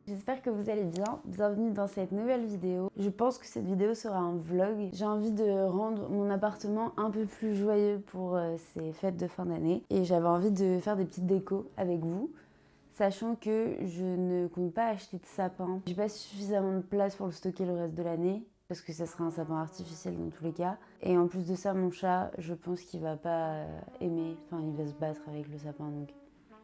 J'espère que vous allez bien. Bienvenue dans cette nouvelle vidéo. Je pense que cette vidéo sera un vlog. J'ai envie de rendre mon appartement un peu plus joyeux pour ces fêtes de fin d'année. Et j'avais envie de faire des petites décos avec vous. Sachant que je ne compte pas acheter de sapin. J'ai pas suffisamment de place pour le stocker le reste de l'année. Parce que ça sera un sapin artificiel dans tous les cas. Et en plus de ça, mon chat, je pense qu'il va pas aimer. Enfin, il va se battre avec le sapin. Donc,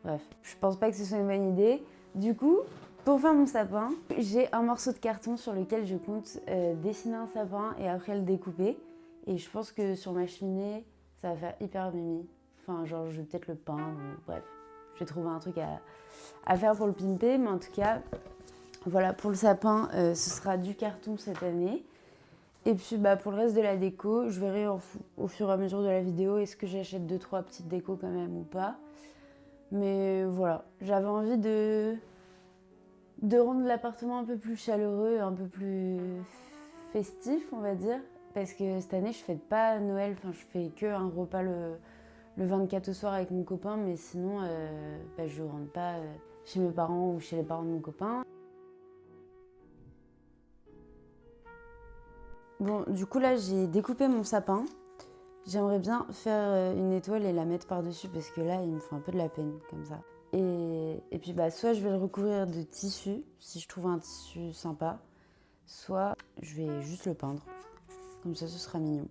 bref. Je pense pas que ce soit une bonne idée. Du coup, pour faire mon sapin, j'ai un morceau de carton sur lequel je compte dessiner un sapin et après le découper. Et je pense que sur ma cheminée, ça va faire hyper mimi. Enfin, genre, je vais peut-être le peindre ou bref. Je vais trouver un truc à faire pour le pimper. Mais en tout cas, voilà, pour le sapin, ce sera du carton cette année. Et puis pour le reste de la déco, je verrai au fur et à mesure de la vidéo est-ce que j'achète 2-3 petites décos quand même ou pas. Mais voilà, j'avais envie de rendre l'appartement un peu plus chaleureux, un peu plus festif, on va dire. Parce que cette année, je fête pas Noël, enfin je fais que un repas le 24 au soir avec mon copain, mais sinon je rentre pas chez mes parents ou chez les parents de mon copain. Bon, du coup là j'ai découpé mon sapin. J'aimerais bien faire une étoile et la mettre par-dessus parce que là il me fait un peu de la peine comme ça. Et puis soit je vais le recouvrir de tissu si je trouve un tissu sympa, soit je vais juste le peindre. Comme ça ce sera mignon.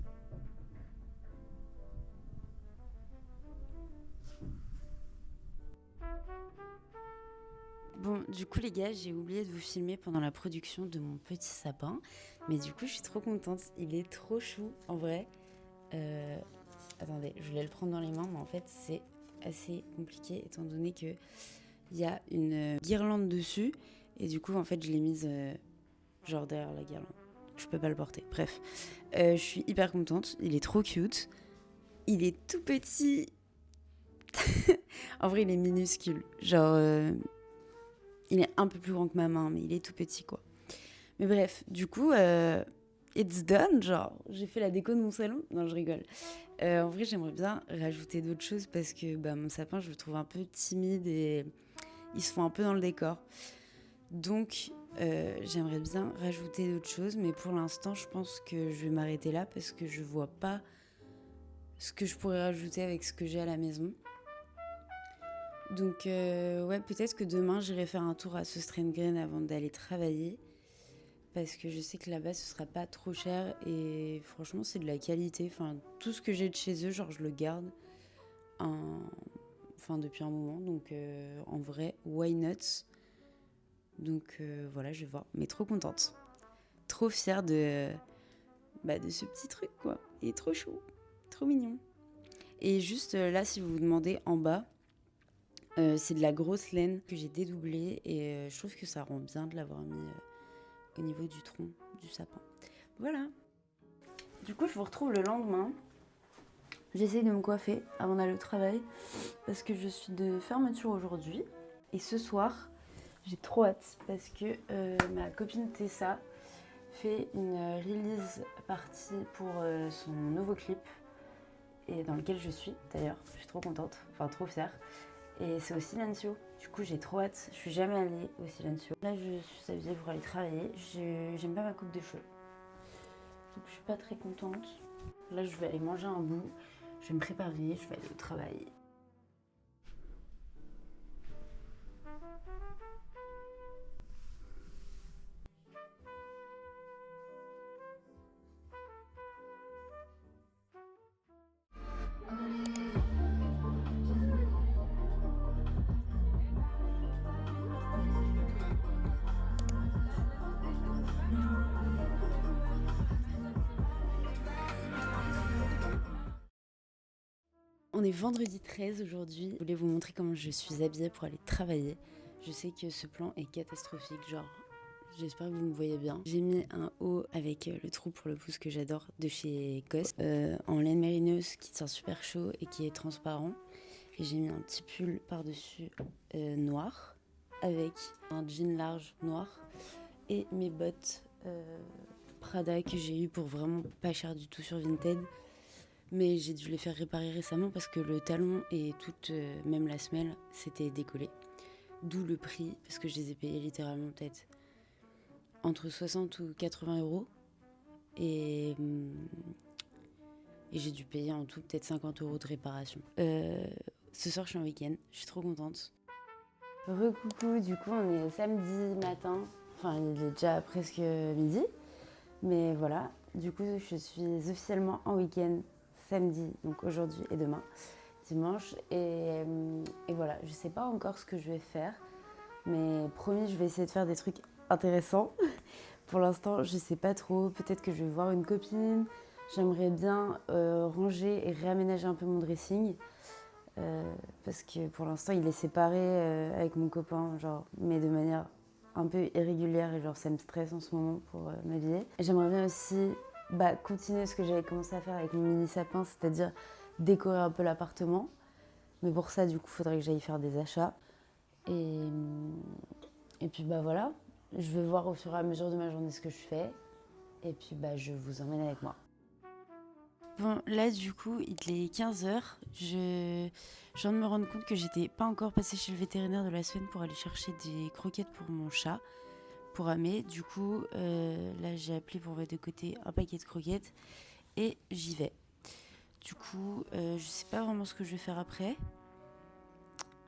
Bon, du coup les gars, j'ai oublié de vous filmer pendant la production de mon petit sapin. Mais du coup je suis trop contente, il est trop chou en vrai. Attendez, je voulais le prendre dans les mains, mais en fait c'est assez compliqué étant donné que il y a une guirlande dessus. Et du coup en fait je l'ai mise genre derrière la guirlande. Je peux pas le porter, bref. Je suis hyper contente, il est trop cute. Il est tout petit. En vrai il est minuscule, genre... il est un peu plus grand que ma main, mais il est tout petit, quoi. Mais bref, du coup, it's done, genre, j'ai fait la déco de mon salon. Non, je rigole. En vrai, j'aimerais bien rajouter d'autres choses parce que mon sapin, je le trouve un peu timide et il se fond un peu dans le décor. Donc, j'aimerais bien rajouter d'autres choses, mais pour l'instant, je pense que je vais m'arrêter là parce que je vois pas ce que je pourrais rajouter avec ce que j'ai à la maison. Donc, ouais, peut-être que demain, j'irai faire un tour à Söstrengren avant d'aller travailler. Parce que je sais que là-bas, ce sera pas trop cher. Et franchement, c'est de la qualité. Enfin, tout ce que j'ai de chez eux, genre, je le garde depuis un moment. Donc, en vrai, why not? Donc, voilà, je vais voir. Mais trop contente. Trop fière de ce petit truc, quoi. Il est trop chou. Trop mignon. Et juste là, si vous vous demandez, en bas... c'est de la grosse laine que j'ai dédoublée et je trouve que ça rend bien de l'avoir mis au niveau du tronc du sapin. Voilà. Du coup, je vous retrouve le lendemain. J'essaye de me coiffer avant d'aller au travail parce que je suis de fermeture aujourd'hui. Et ce soir, j'ai trop hâte parce que ma copine Tessa fait une release party pour son nouveau clip et dans lequel je suis d'ailleurs. Je suis trop contente, enfin trop fière. Et c'est au Silencio. Du coup, j'ai trop hâte. Je suis jamais allée au Silencio. Là, je suis habillée pour aller travailler. J'aime pas ma coupe de cheveux. Donc, je suis pas très contente. Là, je vais aller manger un bout. Je vais me préparer. Je vais aller au travail. On est vendredi 13 aujourd'hui. Je voulais vous montrer comment je suis habillée pour aller travailler. Je sais que ce plan est catastrophique, genre j'espère que vous me voyez bien. J'ai mis un haut avec le trou pour le pouce que j'adore de chez COS en laine mérineuse qui tient super chaud et qui est transparent. Et j'ai mis un petit pull par-dessus noir avec un jean large noir et mes bottes Prada que j'ai eu pour vraiment pas cher du tout sur Vinted. Mais j'ai dû les faire réparer récemment parce que le talon et toute, même la semelle, s'était décollé. d'où le prix, parce que je les ai payés littéralement peut-être entre 60 ou 80 euros. Et j'ai dû payer en tout peut-être 50 euros de réparation. Ce soir, je suis en week-end, je suis trop contente. Recoucou, du coup, on est samedi matin. Enfin, il est déjà presque midi. Mais voilà, du coup, je suis officiellement en week-end samedi, donc aujourd'hui et demain, dimanche. Et voilà, je sais pas encore ce que je vais faire. Mais promis, je vais essayer de faire des trucs intéressants. Pour l'instant, je sais pas trop. Peut-être que je vais voir une copine. J'aimerais bien ranger et réaménager un peu mon dressing. Parce que pour l'instant, il est séparé avec mon copain, genre, mais de manière un peu irrégulière. Et genre, ça me stresse en ce moment pour m'habiller. J'aimerais bien aussi continuer ce que j'avais commencé à faire avec mon mini sapin, c'est-à-dire décorer un peu l'appartement. Mais pour ça, du coup, il faudrait que j'aille faire des achats. Et puis voilà, je vais voir au fur et à mesure de ma journée ce que je fais. Et puis je vous emmène avec moi. Bon, là du coup, il est 15h. Je viens de me rendre compte que j'étais pas encore passée chez le vétérinaire de la semaine pour aller chercher des croquettes pour mon chat, pour Amé. Du coup, là j'ai appelé pour mettre de côté un paquet de croquettes et j'y vais. Du coup, je sais pas vraiment ce que je vais faire après.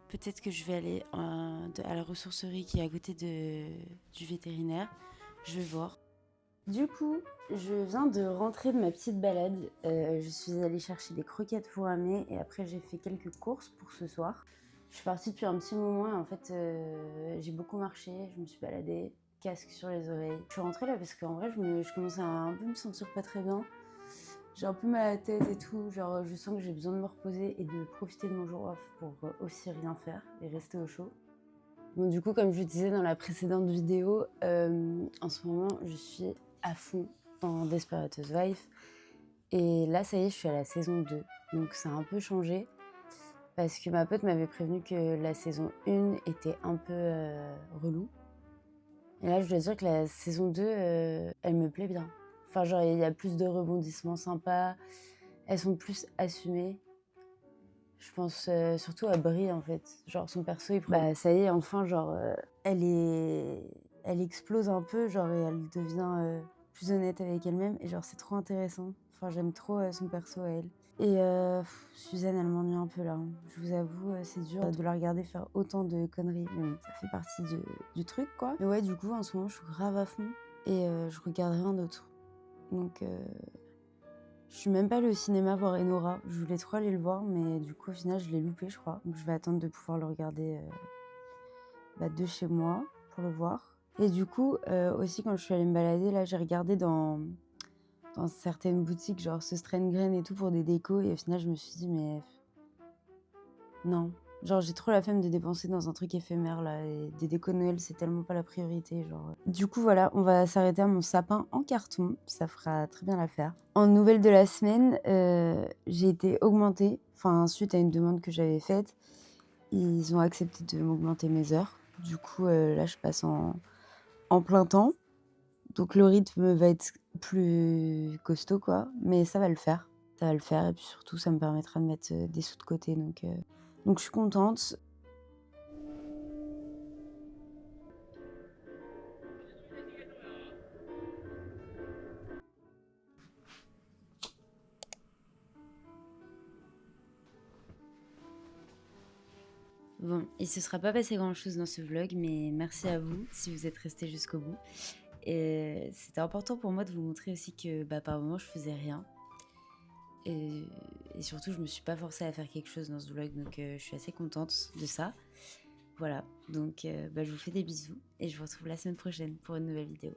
Peut-être que je vais aller à la ressourcerie qui est à côté du vétérinaire. Je vais voir. Du coup, je viens de rentrer de ma petite balade. Je suis allée chercher des croquettes pour Amé et après j'ai fait quelques courses pour ce soir. Je suis partie depuis un petit moment et en fait j'ai beaucoup marché, je me suis baladée, casque sur les oreilles. Je suis rentrée là parce qu'en vrai je commençais à un peu me sentir pas très bien. J'ai un peu mal à la tête et tout, genre je sens que j'ai besoin de me reposer et de profiter de mon jour off pour aussi rien faire et rester au chaud. Bon, du coup, comme je disais dans la précédente vidéo, en ce moment, je suis à fond dans Desperate Housewives. Et là, ça y est, je suis à la saison 2. Donc ça a un peu changé. Parce que ma pote m'avait prévenu que la saison 1 était un peu relou. Et là, je dois dire que la saison 2, elle me plaît bien. Enfin, genre, il y a plus de rebondissements sympas. Elles sont plus assumées. Je pense surtout à Brie, en fait. Genre, son perso, ça y est, enfin, genre, elle explose un peu, genre, et elle devient plus honnête avec elle-même. Et genre, c'est trop intéressant. Enfin, j'aime trop son perso à elle. Et Suzanne, elle m'ennuie un peu là, hein. Je vous avoue, c'est dur de la regarder faire autant de conneries. Mais bon, ça fait partie du truc, quoi. Mais ouais, du coup, en ce moment, je suis grave à fond. Et je regarde rien d'autre. Donc... je suis même pas allée au cinéma voir Enora. Je voulais trop aller le voir, mais du coup, au final, je l'ai loupé, je crois. Donc, je vais attendre de pouvoir le regarder de chez moi pour le voir. Et du coup, aussi, quand je suis allée me balader, là, j'ai regardé dans certaines boutiques, genre ce Strengren et tout, pour des décos. Et au final, je me suis dit, mais non. Genre, j'ai trop la flemme de dépenser dans un truc éphémère, là. Et des décos de Noël, c'est tellement pas la priorité, genre. Du coup, voilà, on va s'arrêter à mon sapin en carton. Ça fera très bien l'affaire. En nouvelle de la semaine, j'ai été augmentée. Enfin, suite à une demande que j'avais faite, ils ont accepté de m'augmenter mes heures. Du coup, là, je passe en plein temps. Donc, le rythme va être plus costaud, quoi. Mais ça va le faire. Ça va le faire. Et puis surtout, ça me permettra de mettre des sous de côté. Donc je suis contente. Bon, il se sera pas passé grand chose dans ce vlog, mais merci à vous si vous êtes restés jusqu'au bout. Et c'était important pour moi de vous montrer aussi que par moments je faisais rien. Et surtout, je me suis pas forcée à faire quelque chose dans ce vlog, donc je suis assez contente de ça. Voilà, donc je vous fais des bisous et je vous retrouve la semaine prochaine pour une nouvelle vidéo.